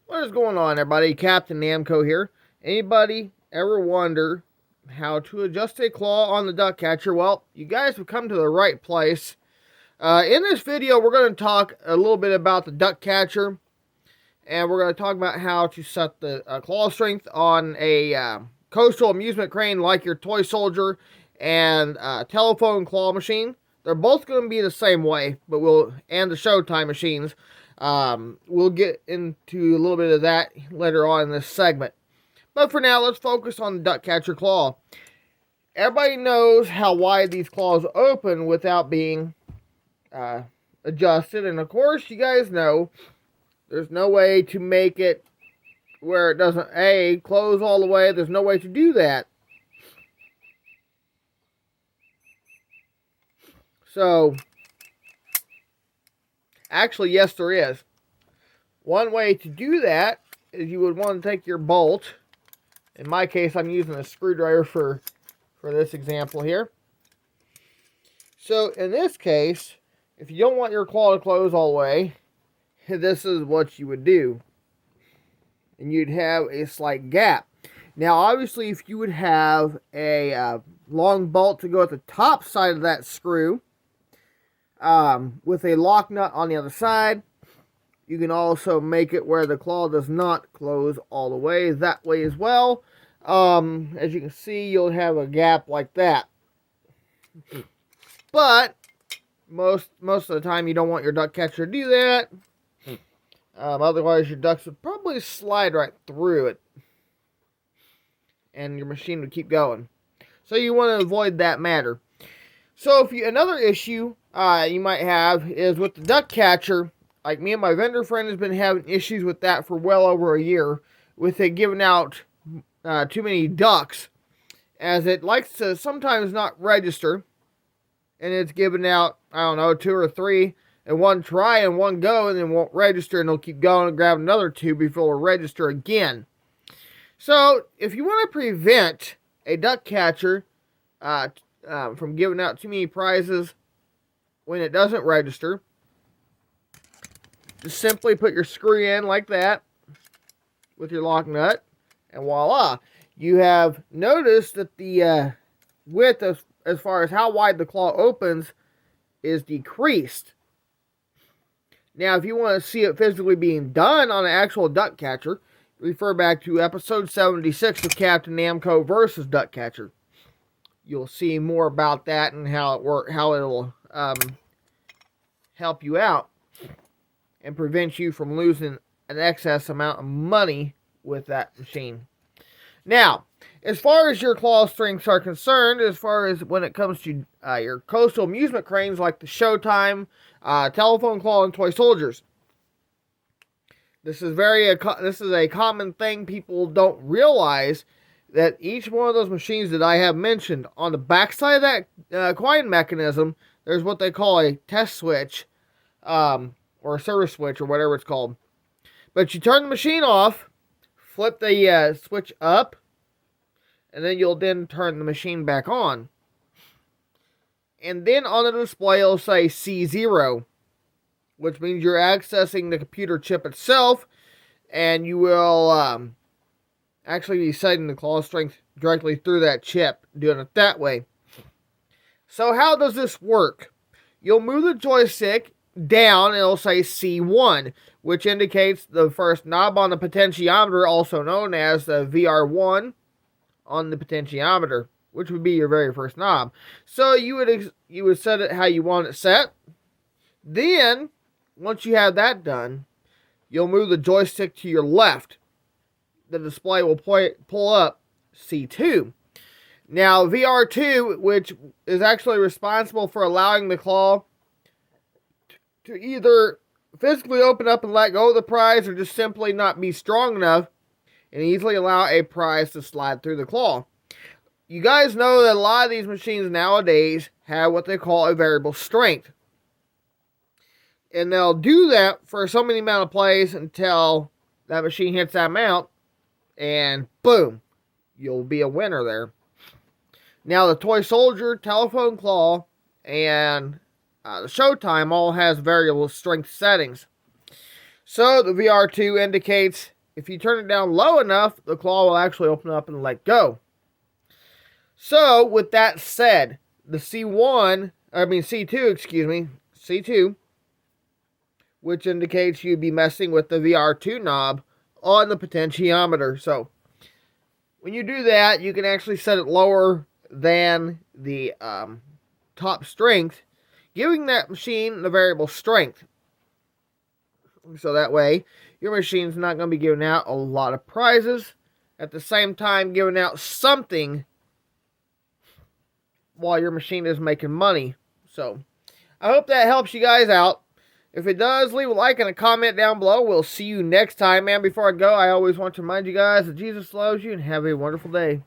What is going on, everybody? Captain Namco here. Anybody ever wonder how to adjust a claw on the duck catcher? Well, you guys have come to the right place. In this video, we're going to talk a little bit about the duck catcher, and we're going to talk about how to set the claw strength on a coastal amusement crane like your Toy Soldier and telephone claw machine. They're both going to be the same way, but and the Showtime machines. We'll get into a little bit of that later on in this segment. But for now, let's focus on the duck catcher claw. Everybody knows how wide these claws open without being adjusted. And of course, you guys know there's no way to make it where it doesn't close all the way. There's no way to do that. So, actually, yes, there is. One way to do that is you would want to take your bolt. In my case, I'm using a screwdriver for this example here. So, in this case, if you don't want your claw to close all the way, this is what you would do. And you'd have a slight gap. Now, obviously, if you would have a long bolt to go at the top side of that screw, with a lock nut on the other side, you can also make it where the claw does not close all the way that way as well. As you can see, you'll have a gap like that. But most of the time, you don't want your duck catcher to do that. Otherwise, your ducks would probably slide right through it, and your machine would keep going. So you want to avoid that matter. So another issue you might have is with the duck catcher. Like me and my vendor friend has been having issues with that for well over a year, with it giving out too many ducks, as it likes to sometimes not register, and it's giving out, I don't know, 2 or 3 in one try and one go, and then won't register, and it'll keep going and grab another 2 before it'll register again. So if you want to prevent a duck catcher from giving out too many prizes when it doesn't register, just simply put your screw in like that with your lock nut, and voila, you have noticed that the width as far as how wide the claw opens is decreased. Now, if you want to see it physically being done on an actual duck catcher, refer back to episode 76 of Captain Namco versus Duck Catcher. You'll see more about that and how it'll help you out and prevent you from losing an excess amount of money with that machine. Now, as far as your claw strengths are concerned, as far as when it comes to your coastal amusement cranes like the Showtime, telephone claw, and Toy Soldiers, this is a common thing. People don't realize that each one of those machines that I have mentioned, on the backside of that coin mechanism, there's what they call a test switch, or a service switch, or whatever it's called. But you turn the machine off, flip the switch up, and then you'll then turn the machine back on. And then on the display, it'll say C0, which means you're accessing the computer chip itself, and you will actually be setting the claw strength directly through that chip, doing it that way. So how does this work? You'll move the joystick down, and it'll say C1, which indicates the first knob on the potentiometer, also known as the VR1 on the potentiometer, which would be your very first knob. So you would set it how you want it set. Then, once you have that done, you'll move the joystick to your left. The display will pull up C2. Now, VR2, which is actually responsible for allowing the claw to either physically open up and let go of the prize, or just simply not be strong enough and easily allow a prize to slide through the claw. You guys know that a lot of these machines nowadays have what they call a variable strength. And they'll do that for so many amount of plays until that machine hits that amount, and boom, you'll be a winner there. Now, the Toy Soldier, telephone claw, and the Showtime all has variable strength settings. So the VR2 indicates If you turn it down low enough, the claw will actually open up and let go. So, with that said, the C2, which indicates you'd be messing with the VR2 knob on the potentiometer. So, when you do that, you can actually set it lower than the top strength, giving that machine the variable strength. So that way, your machine's not going to be giving out a lot of prizes, at the same time giving out something while your machine is making money. So, I hope that helps you guys out. If it does, leave a like and a comment down below. We'll see you next time, man. Before I go, I always want to remind you guys that Jesus loves you, and have a wonderful day.